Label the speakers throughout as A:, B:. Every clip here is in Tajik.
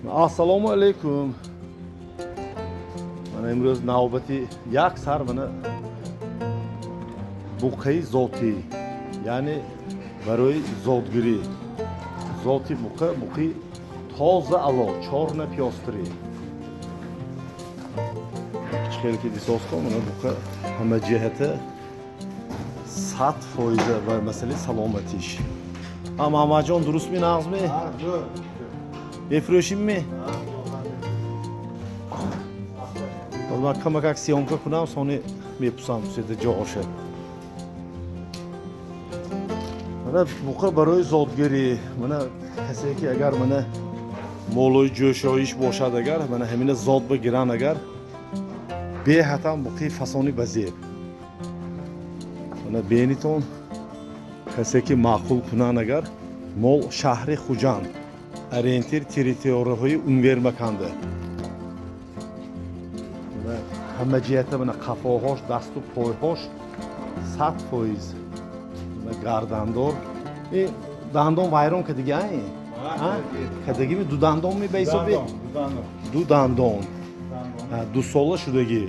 A: Assalomu alaykum. Mana imroz navbati yak sar mana buqai zoti, ya'ni baroy zotgiri. Zoti buqi toza alo, chorna pyostri. Kichkina disosda mana buqa hamma jihati 100% va masala salomatish. Mamajon durustmi, naqzmi? Befroshimmi? Hozir qanaqa syomka kunam, soni mepusam suyda jo'sha. Mana buqa baroy zotgiri, mana kasaki agar mana moloy jo'shoyish boshad agar, mana hamina zot ba giran agar behatam buqi fasoni bazir. Mana beniton kasaki ma'qul kunan agar mol shahri Xujan orientir territoriyahoyi unvermakanda. Mana hamma jihati mana qafohosh, dastu poyhosh 100%. Mana gardandor. Dandon vayron kadigan. Ha? Kadagimi du dandon mi baysobi? Du dandon. Ha, du sola shudagi.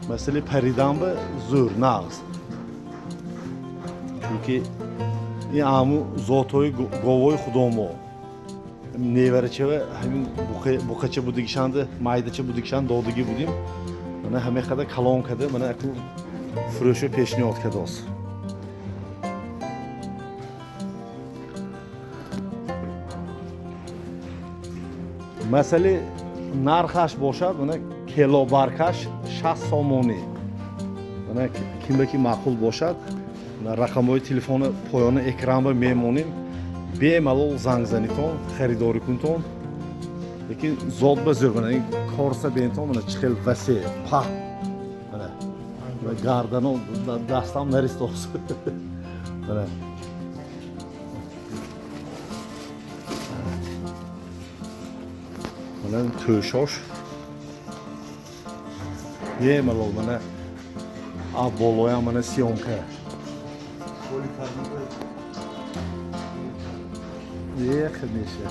A: Mesela paridan ba zur nağz. Çünkü amu zotoy govoy xudomo. Nevaracha va hamin buqacha budigishanda, maydacha budigishan dodigi budim. Mana hamma qada kalon kada, mana aql furosho peshniyot kados. Masala narxash boshad, mana kilo barkash 60 somoni. Mana kimdaki ma'qul boshad, mana raqamli telefoni poyoni ekranba memonim bemalol zang zaniton, xaridori kunton. Lekin zotba zo'r, mana korsa benton, mana chiqil vasi, pa. Mana gardano dastam naristos. Mana mana to'shosh bemalol mana avvaloyam mana syomka. Xidmisha.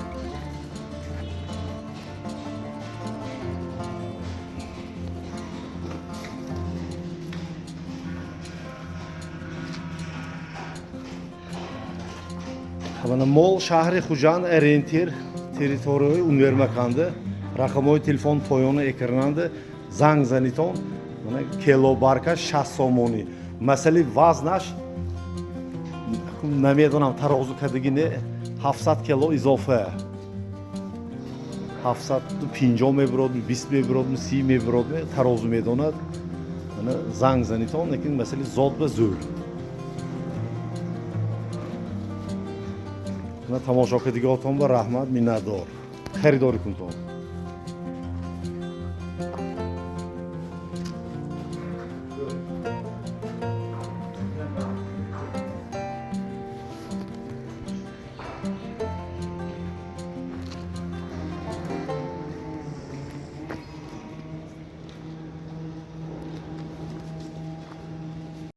A: Mana mol shahri Xujan orientir territoriyayi unvermakanda. Raqamli telefon poyoni ekranida zang zaniton. Mana kilo barka 60 somoni. Masali vaznash namedonam tarozu kadigini 700 kilo izofa. 750 mebrodmi, 20 mebrodmi, 30 mebrodmi tarozu medonad. Mana zang zaniton, lekin masali zot va zo'r. Mana tomosha qiladigan otam va rahmat, minnatdor. Xaridori kunton.